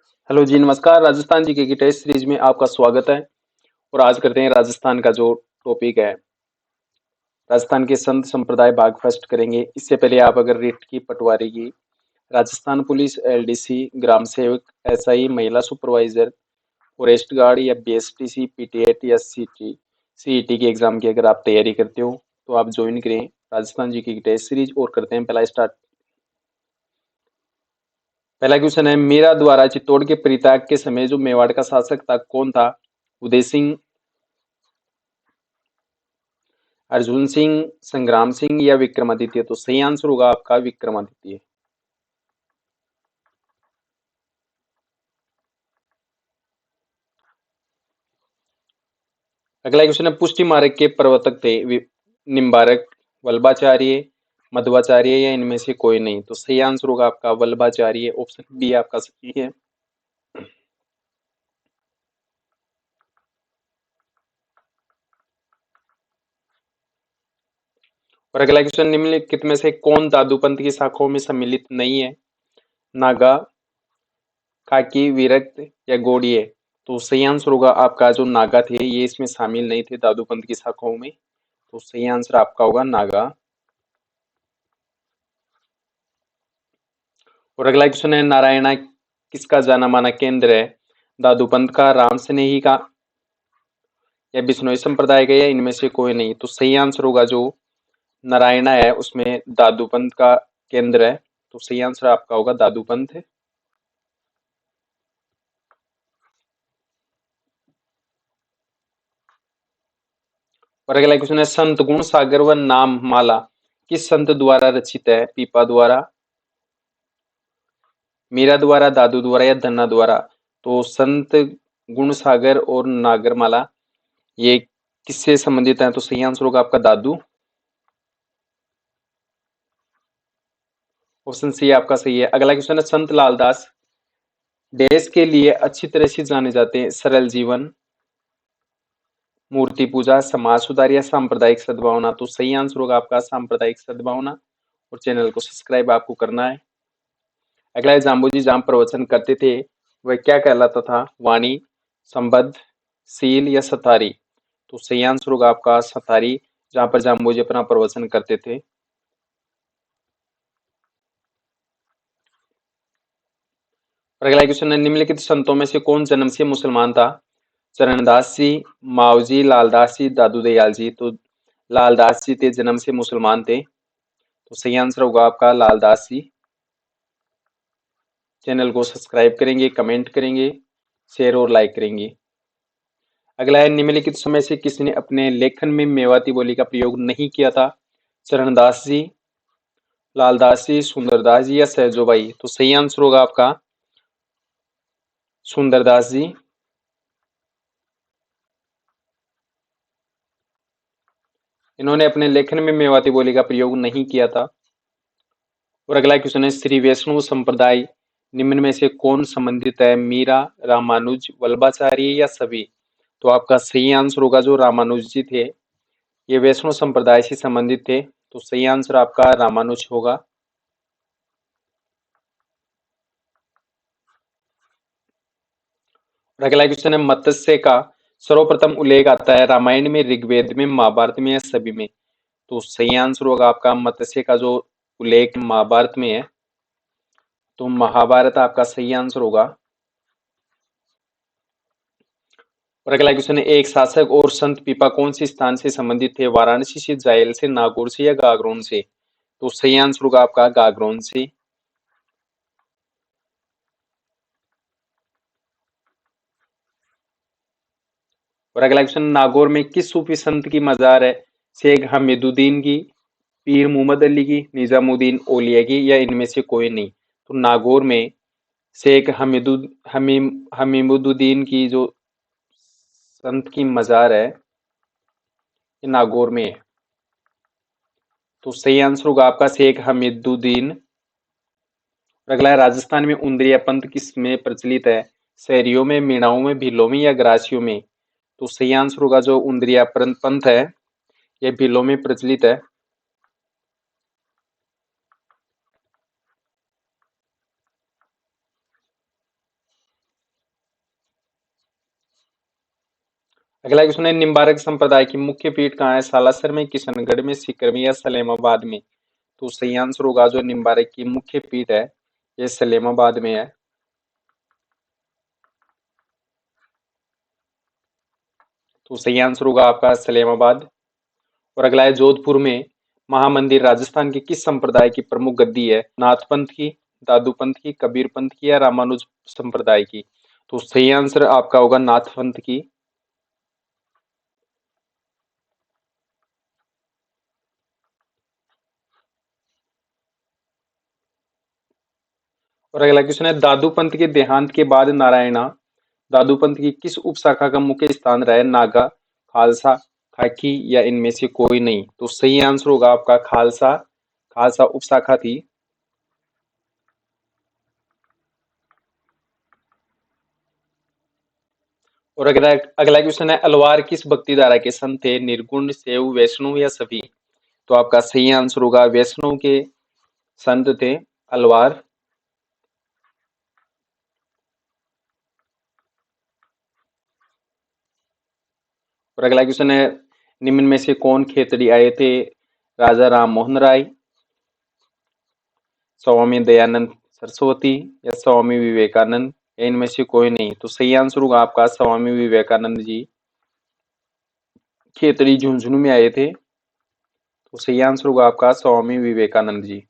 Hello जी, नमस्कार। Rajasthan GK की test series में आपका स्वागत है। और आज करते हैं राजस्थान का जो टॉपिक है, राजस्थान के संत संप्रदाय भाग फर्स्ट करेंगे। इससे पहले आप अगर रीट की पटवारी की, राजस्थान पुलिस, एलडीसी, ग्राम सेवक, एसआई, महिला सुपरवाइजर, फॉरेस्ट गार्ड या बीएसटीसी, पीटीएट या सीईटी के एग्जाम की अगर आप तैयारी करते हो तो आप ज्वाइन करें राजस्थान जीके की टेस्ट सीरीज। और करते हैं पहला स्टार्ट। पहला क्वेश्चन है, मीरा द्वारा चित्तौड़ के परित्याग के समय जो मेवाड़ का शासक था कौन था? उदय सिंह, अर्जुन सिंह, संग्राम सिंह या विक्रमादित्य? तो सही आंसर होगा आपका विक्रमादित्य। अगला क्वेश्चन है, पुष्टि मार्ग के प्रवर्तक थे निम्बारक, वल्लभाचार्य, मध्वाचार्य या इनमें से कोई नहीं? तो सही आंसर होगा आपका वल्लभाचार्य। ऑप्शन बी आपका सही है। और अगला क्वेश्चन, निम्नलिखित में से कौन दादूपंथ की शाखाओं में सम्मिलित नहीं है? नागा, काकी, विरक्त या गौड़िय? तो सही आंसर होगा आपका जो नागा थे ये इसमें शामिल नहीं थे दादूपंथ की शाखाओं में। तो सही आंसर आपका होगा नागा। और अगला क्वेश्चन है, नारायणा किसका जाना माना केंद्र है? दादूपंथ का, राम स्नेही का या बिश्नोई संप्रदाय का या इनमें से कोई नहीं? तो सही आंसर होगा जो नारायणा है उसमें दादूपंथ का केंद्र है। तो सही आंसर आपका होगा दादूपंथ। और अगला क्वेश्चन है, संत गुण सागर व नाम माला किस संत द्वारा रचित है? पीपा द्वारा, मीरा द्वारा, दादू द्वारा या धन्ना द्वारा? तो संत गुण सागर और नागरमाला ये किससे संबंधित है? तो सही आंसर होगा आपका दादू। ऑप्शन सी आपका सही है। अगला क्वेश्चन है, संत लालदास देश के लिए अच्छी तरह से जाने जाते हैं? सरल जीवन, मूर्ति पूजा, समाज सुधार या सांप्रदायिक सद्भावना? तो सही आंसर होगा आपका सांप्रदायिक सद्भावना। और चैनल को सब्सक्राइब आपको करना है। अगला है, जाम्बू जी जहां प्रवचन करते थे वह क्या कहलाता था? वाणी, संबद्ध, सील या सतारी? तो सही आंसर होगा आपका सतारी, जहां पर जाम्बू जी अपना प्रवचन करते थे। और अगला क्वेश्चन है, निम्नलिखित संतों में से कौन जन्म से मुसलमान था? चरणदास जी, मावजी, लालदास जी, दादू दयाल जी? तो लालदास जी थे जन्म से मुसलमान थे। तो सही आंसर होगा आपका लालदास जी। चैनल को सब्सक्राइब करेंगे, कमेंट करेंगे, शेयर और लाइक करेंगे। अगला है, निम्नलिखित समय से किसने अपने लेखन में मेवाती बोली का प्रयोग नहीं किया था? चरणदास जी, लालदास जी, सुंदरदास जी या सहजोबाई? तो सही आंसर होगा आपका सुंदरदास जी। इन्होंने अपने लेखन में मेवाती बोली का प्रयोग नहीं किया था। और अगला क्वेश्चन है, श्री वैष्णव संप्रदाय निम्न में से कौन संबंधित है? मीरा, रामानुज, वल्लभाचार्य या सभी? तो आपका सही आंसर होगा जो रामानुज जी थे ये वैष्णव संप्रदाय से संबंधित थे। तो सही आंसर आपका रामानुज होगा। और अगला क्वेश्चन है, मत्स्य का सर्वप्रथम उल्लेख आता है रामायण में, ऋग्वेद में, महाभारत में या सभी में? तो सही आंसर होगा आपका मत्स्य का जो उल्लेख महाभारत में है। तो महाभारत आपका सही आंसर होगा। और अगला क्वेश्चन है, एक शासक और संत पीपा कौन से स्थान से संबंधित थे? वाराणसी से, जायल से, नागौर से या गागरोन से? तो सही आंसर होगा आपका गागरोन से। और अगला क्वेश्चन, नागौर में किस सूफी संत की मजार है? शेख हमीदुद्दीन की, पीर मोहम्मद अली की, निजामुद्दीन औलिया की या इनमें से कोई नहीं? तो नागौर में शेख हमीमुद्दीन की जो संत की मजार है ये नागौर में है। तो सही आंसर होगा आपका शेख हमीदुद्दीन। अगला है, राजस्थान में उंदरिया पंथ किस में प्रचलित है? शहरियों में, मीणाओं में, भीलों में या ग्रासियों में? तो सही आंसर होगा जो उंदरिया पंथ है ये भीलों में प्रचलित है। अगला क्वेश्चन है, निम्बारक संप्रदाय की मुख्य पीठ कहाँ है? सालासर में, किशनगढ़ में, सीकर में या सलेमाबाद में? तो सही आंसर होगा जो निम्बारक की मुख्य पीठ है ये सलेमाबाद में है। तो सही आंसर होगा आपका सलेमाबाद। और अगला है, जोधपुर में महामंदिर राजस्थान के किस संप्रदाय की प्रमुख गद्दी है? नाथ पंथ की, दादू पंथ की, कबीर पंथ की या रामानुज संप्रदाय की? तो सही आंसर आपका होगा नाथ पंथ की। और अगला क्वेश्चन है, दादू पंथ के देहांत के बाद नारायणा दादू पंथ की किस उपशाखा का मुख्य स्थान रहा है? नागा, खालसा, खाकी या इनमें से कोई नहीं? तो सही आंसर होगा आपका खालसा। खालसा उपशाखा थी। और अगला अगला क्वेश्चन है, अलवार किस भक्ति धारा के संत थे? निर्गुण, शैव, वैष्णव या सभी? तो आपका सही आंसर होगा वैष्णव के संत थे अलवार। और अगला क्वेश्चन है, निम्न में से कौन खेतड़ी आए थे? राजा राम मोहन राय, स्वामी दयानंद सरस्वती या स्वामी विवेकानंद या इनमें से कोई नहीं? तो सही आंसर होगा आपका स्वामी विवेकानंद जी खेतड़ी झुंझुनू में आए थे। तो सही आंसर होगा आपका स्वामी विवेकानंद जी।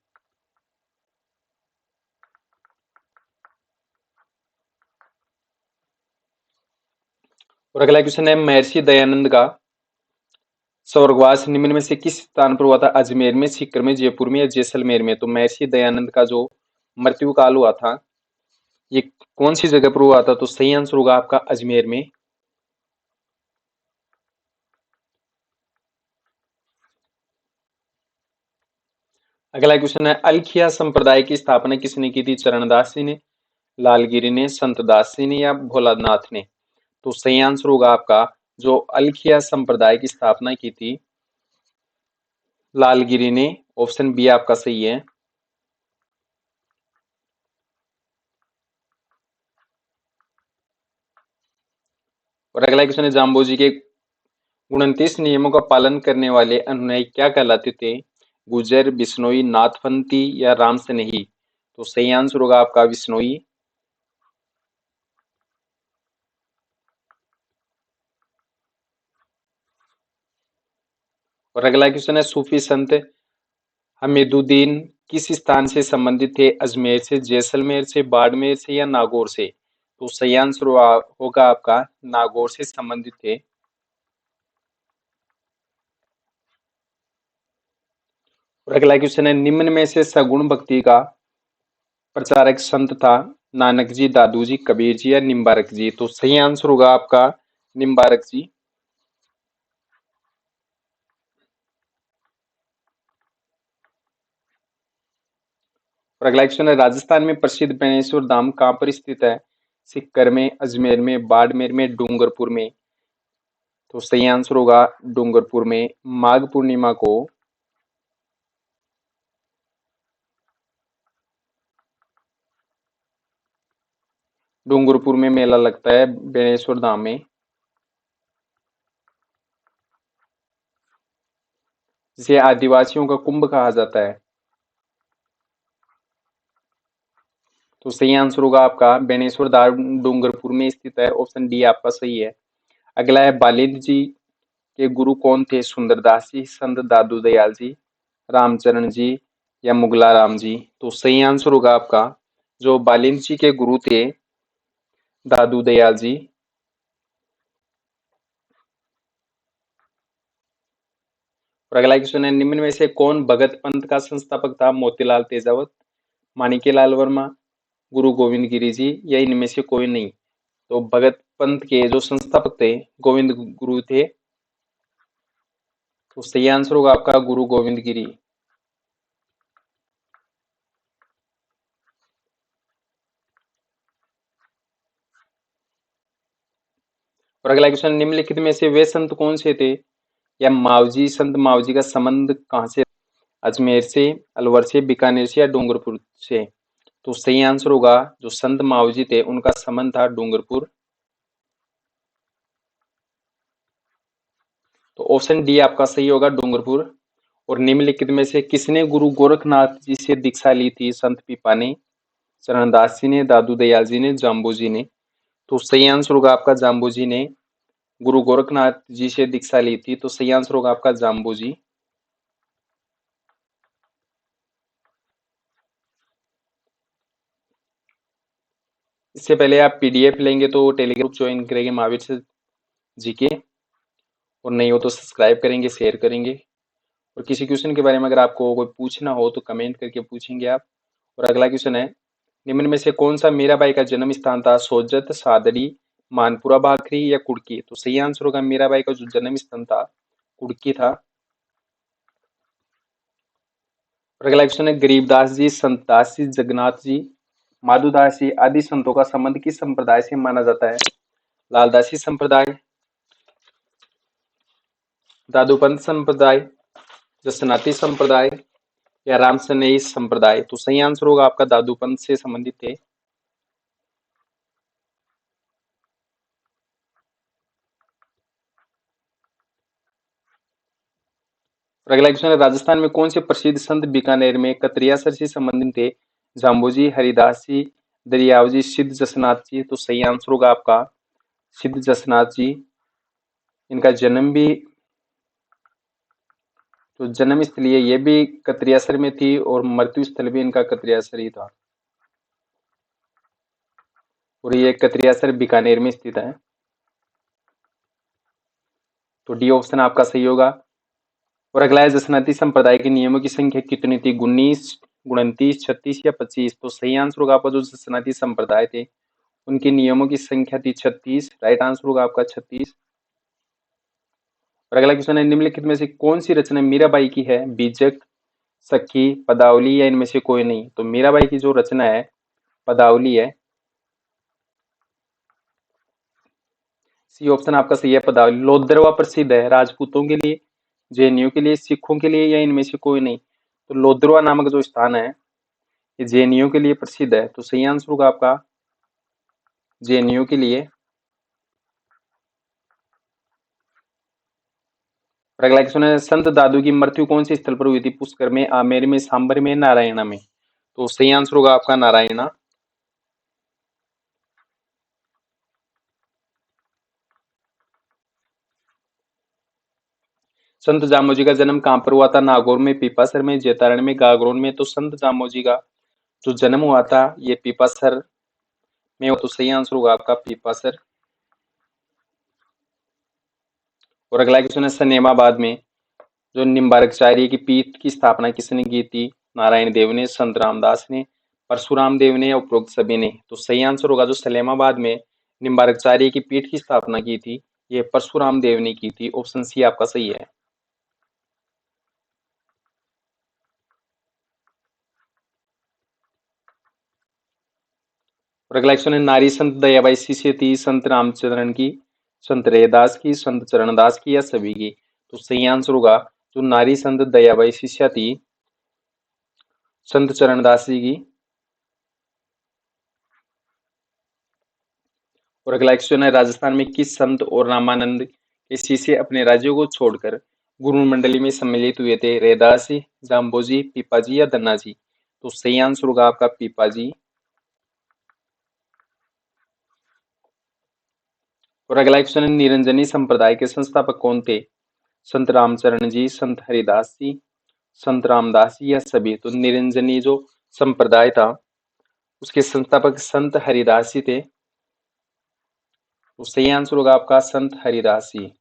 और अगला क्वेश्चन है, महर्षि दयानंद का स्वर्गवास निम्न में से किस स्थान पर हुआ था? अजमेर में, सीकर में, जयपुर में या जैसलमेर में? तो महर्षि दयानंद का जो मृत्यु काल हुआ था ये कौन सी जगह पर हुआ था? तो सही आंसर होगा आपका अजमेर में। अगला क्वेश्चन है, अलखिया संप्रदाय की स्थापना किसने की थी? चरणदास जी ने, लालगिरी ने, संतदास जी ने या भोलानाथ ने? तो सही आंसर होगा आपका जो अलखिया संप्रदाय की स्थापना की थी लालगिरी ने। ऑप्शन बी आपका सही है। और अगला क्वेश्चन है, जाम्बोजी के 29 नियमों का पालन करने वाले अनुयायी क्या कहलाते थे? गुजर, बिश्नोई, नाथपंथी या राम स्नेही? तो सही आंसर होगा आपका बिश्नोई। और अगला क्वेश्चन है, सूफी संत हमीदुद्दीन किस स्थान से संबंधित थे? अजमेर से, जैसलमेर से, बाड़मेर से या नागौर से? तो सही आंसर होगा आपका नागौर से संबंधित थे। और अगला क्वेश्चन है, निम्न में से सगुण भक्ति का प्रचारक संत था? नानक जी, दादू जी, कबीर जी या निम्बारक जी? तो सही आंसर होगा आपका निम्बारक जी। और अगला क्वेश्चन है, राजस्थान में प्रसिद्ध बेणेश्वर धाम कहाँ पर स्थित है? सीकर में, अजमेर में, बाड़मेर में, डूंगरपुर में? तो सही आंसर होगा डूंगरपुर में। माघ पूर्णिमा को डूंगरपुर में मेला लगता है बेणेश्वर धाम में, जिसे आदिवासियों का कुंभ कहा जाता है। तो सही आंसर होगा आपका बेणेश्वर धाम डूंगरपुर में स्थित है। ऑप्शन डी आपका सही है। अगला है, बालिंद जी के गुरु कौन थे? सुंदरदास जी, संत दादू दयाल जी, रामचरण जी या मुगला राम जी? तो सही आंसर होगा आपका जो बालिंद जी के गुरु थे दादू दयाल जी। और अगला क्वेश्चन है, निम्न में से कौन भगत पंथ का संस्थापक था? मोतीलाल तेजावत, माणिक्यलाल वर्मा, गुरु गोविंद गिरी जी या इनमें से कोई नहीं? तो भगत पंथ के जो संस्थापक थे गोविंद गुरु थे। तो सही आंसर होगा आपका गुरु गोविंद गिरी। और अगला क्वेश्चन, निम्नलिखित में से वे संत कौन से थे या मावजी संत मावजी का संबंध कहाँ से? अजमेर से, अलवर से, बीकानेर से या डूंगरपुर से? तो सही आंसर होगा जो संत मावजी थे उनका संबंध था डूंगरपुर। तो ऑप्शन डी आपका सही होगा, डूंगरपुर। और निम्नलिखित में से किसने गुरु गोरखनाथ जी से दीक्षा ली थी? संत पीपा ने, चरणदास जी ने, दादू दयाल जी ने, जाम्बू जी ने। तो सही आंसर होगा आपका जाम्बू जी ने गुरु गोरखनाथ जी से दीक्षा ली थी। तो सही आंसर होगा आपका जाम्बू जी। इससे पहले आप पीडीएफ लेंगे तो टेलीग्राम ज्वाइन करेंगे महावीर से जीके, और नहीं हो तो सब्सक्राइब करेंगे, शेयर करेंगे। और किसी क्वेश्चन के बारे में अगर आपको कोई पूछना हो तो कमेंट करके पूछेंगे आप। और अगला क्वेश्चन है, निम्न में से कौन सा मीराबाई का जन्म स्थान था? सोजत, सादड़ी, मानपुरा भाखरी या कुड़की? तो सही आंसर होगा मीराबाई का जो जन्म स्थान था कुड़की था। और अगला क्वेश्चन है, गरीबदास जी, संतदास जी, जगन्नाथ जी, माधुदास जी आदि संतों का संबंध किस संप्रदाय से माना जाता है? लालदासी संप्रदाय, दादूपंत संप्रदाय, जसनाती संप्रदाय या रामसनेई संप्रदाय? तो सही आंसर होगा आपका दादूपंत से संबंधित थे। और अगला क्वेश्चन है, राजस्थान में कौन से प्रसिद्ध संत बीकानेर में कतरियासर से संबंधित थे? जाम्बोजी, हरिदास जी, दरियाव जी, सिद्ध जसनाथ जी? तो सही आंसर होगा आपका सिद्ध जसनाथ जी। इनका जन्म भी, तो जन्म स्थल ये भी कतरियासर में थी और मृत्यु स्थल भी इनका कतरियासर ही था। और ये कतरियासर बीकानेर में स्थित है। तो डी ऑप्शन आपका सही होगा। और अगला है, जसनाती संप्रदाय के नियमों की संख्या कितनी थी? 19, 29, 36 या 25? तो सही आंसर होगा आपका जो जसनाती संप्रदाय थे उनके नियमों की संख्या थी 36। राइट आंसर होगा आपका 36। और अगला क्वेश्चन है, निम्नलिखित में से कौन सी रचना मीराबाई की है? बीजक, सखी, पदावली या इनमें से कोई नहीं? तो मीराबाई की जो रचना है पदावली है। सी ऑप्शन आपका सही है, पदावली। लोदरवा प्रसिद्ध है राजपूतों के लिए, जैनियों के लिए, सिखों के लिए या इनमें से कोई नहीं? तो लोदरवा नामक जो स्थान है ये जैनियों के लिए प्रसिद्ध है। तो सही आंसर होगा आपका जैनियों के लिए। और अगला क्वेश्चन है, संत दादू की मृत्यु कौन से स्थल पर हुई थी? पुष्कर में, आमेर में, सांबर में, नारायणा में? तो सही आंसर होगा आपका नारायणा। संत जामोजी का जन्म कहाँ पर हुआ था? नागौर में, पीपासर में, जैतारण में, गागरोन में? तो संत जामोजी का जो जन्म हुआ था ये पीपासर में हो। तो सही आंसर होगा आपका पीपासर। और अगला क्वेश्चन है, सनेमाबाद में जो निम्बार्कचार्य की पीठ की स्थापना किसने की थी? नारायण देव ने, संत रामदास ने, परशुराम देव ने या उपरोक्त सभी ने? तो सही आंसर होगा जो सलेमाबाद में निम्बार्कचार्य की पीठ की स्थापना की थी ये परशुराम देव ने की थी। ऑप्शन सी आपका सही है। और अगला क्वेश्चन है, नारी संत दयाबाई शिष्य थी संत रामचंद्रन की, संत रैदास की, संत चरणदास की या सभी की? तो सही आंसर होगा जो नारी संत दयाबाई शिष्या थी संत चरणदास जी की। और अगला क्वेश्चन है, राजस्थान में किस संत और रामानंद के शिष्य अपने राज्यों को छोड़कर गुरु मंडली में सम्मिलित हुए थे? रैदास जी, जाम्बोजी, पीपाजी या धन्ना जी? तो सही आंसर होगा आपका पीपाजी। और अगला क्वेश्चन है, निरंजनी संप्रदाय के संस्थापक कौन थे? संत रामचरण जी, संत हरिदास जी, संत रामदास जी या सभी? तो निरंजनी जो संप्रदाय था उसके संस्थापक संत हरिदास जी थे। तो सही आंसर होगा आपका संत हरिदास जी।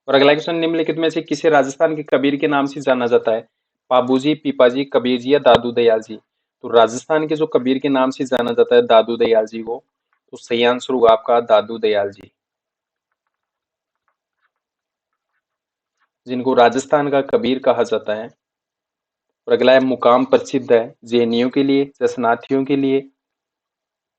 और अगला क्वेश्चन, निम्नलिखित में से किसे राजस्थान के कबीर के नाम से जाना जाता है? पाबूजी, पीपाजी, कबीर जी या दादू दयाल जी? तो राजस्थान के जो कबीर के नाम से जाना जाता है दादू दयाल जी को। तो सही आंसर होगा आपका दादू दयाल जी, जिनको राजस्थान का कबीर कहा जाता है। और अगला है, मुकाम प्रसिद्ध है जैनियों के लिए, जसनाथियों के लिए,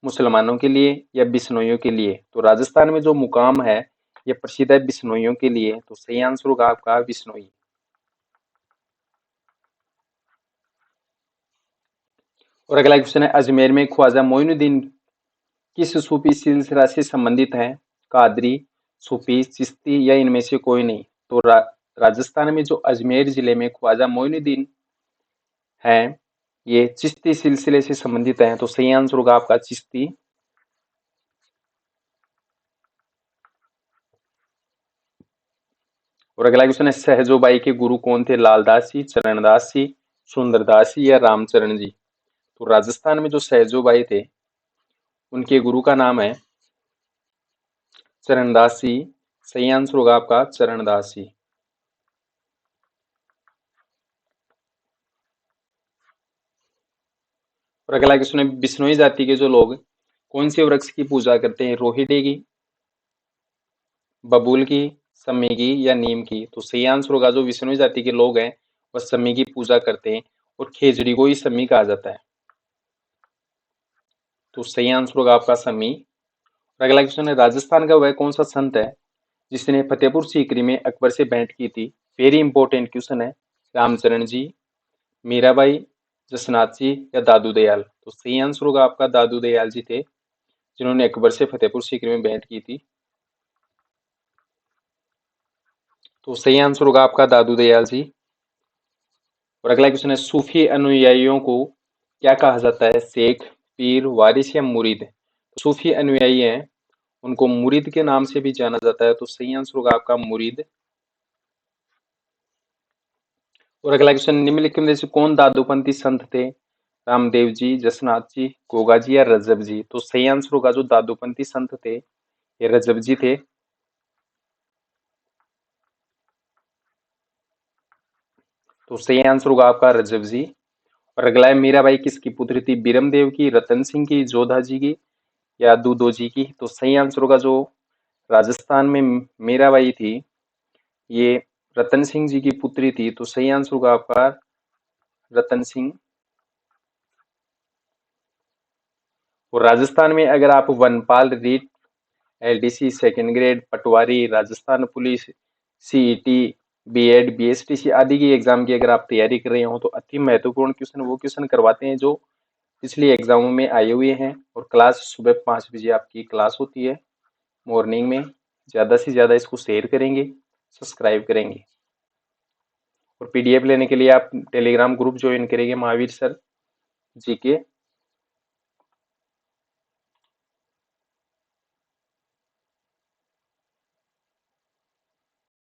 मुसलमानों के लिए या बिश्नोइयों के लिए? तो राजस्थान में जो मुकाम है ये प्रसिद्ध है बिश्नोइयों के लिए। तो सही आंसर होगा आपका बिश्नोई। और अगला क्वेश्चन है, अजमेर में ख्वाजा मोइनुद्दीन किस सूफी सिलसिला से संबंधित हैं? कादरी, सूफी, चिश्ती या इनमें से कोई नहीं? तो राजस्थान में जो अजमेर जिले में ख्वाजा मोइनुद्दीन हैं, ये चिश्ती सिलसिले से संबंधित हैं। तो सही आंसर होगा आपका चिश्ती। और अगला क्वेश्चन है, सहजोबाई के गुरु कौन थे? लालदास जी, चरणदास जी, सुंदरदास जी या रामचरण जी? तो राजस्थान में जो सहजोबाई थे, उनके गुरु का नाम है चरणदास जी। सही आंसर होगा आपका चरणदास जी। और अगला क्वेश्चन है, बिश्नोई जाति के जो लोग कौन से वृक्ष की पूजा करते हैं? रोहिणी की, बबूल की, सम्मी की या नीम की? तो सही आंसर होगा, जो बिश्नोई जाति के लोग हैं वह सम्मी की पूजा करते हैं और खेजड़ी को ही सम्मी कहा जाता है। तो सही आंसर होगा आपका सम्मी। और अगला क्वेश्चन है, राजस्थान का वह कौन सा संत है जिसने फतेहपुर सीकरी में अकबर से भेंट की थी? वेरी इंपॉर्टेंट क्वेश्चन है। रामचरण जी, मीराबाई, जसनाथ जी या दादू दयाल? तो सही आंसर होगा आपका दादू दयाल जी थे, जिन्होंने अकबर से फतेहपुर सीकरी में भेंट की थी। तो सही आंसर होगा आपका दादू दयाल जी। और अगला क्वेश्चन है, सूफी अनुयायियों को क्या कहा जाता है? शेख, पीर, वारिस या मुरीद? तो सूफी अनुयायी हैं, उनको मुरीद के नाम से भी जाना जाता है। तो सही आंसर होगा आपका मुरीद। और अगला क्वेश्चन, निम्नलिखित में से कौन दादूपंथी संत थे? रामदेव जी, जसनाथ जी, गोगा जी या रजब जी? तो सही आंसर होगा, जो दादूपंथी संत थे ये रजब जी थे। तो सही आंसर होगा आपका रजब जी। और अगला है, मीराबाई किसकी पुत्री थी? बीरमदेव की, रतन सिंह की, जोधा जी की या दूधो जी की? तो सही आंसर होगा, जो राजस्थान में मीराबाई थी ये रतन सिंह जी की पुत्री थी। तो सही आंसर होगा आपका रतन सिंह। और राजस्थान में अगर आप वनपाल, REET, LDC second grade, Patwari, Rajasthan police, CET, BEd, BSTC आदि की एग्जाम की अगर आप तैयारी कर रहे हो तो अति महत्वपूर्ण क्वेश्चन वो क्वेश्चन करवाते हैं जो पिछले एग्जामों में आए हुए हैं। और क्लास सुबह 5 बजे आपकी क्लास होती है मॉर्निंग में। ज़्यादा से ज़्यादा इसको शेयर करेंगे, सब्सक्राइब करेंगे। और पीडीएफ लेने के लिए आप टेलीग्राम ग्रुप ज्वाइन करेंगे महावीर सर जी के।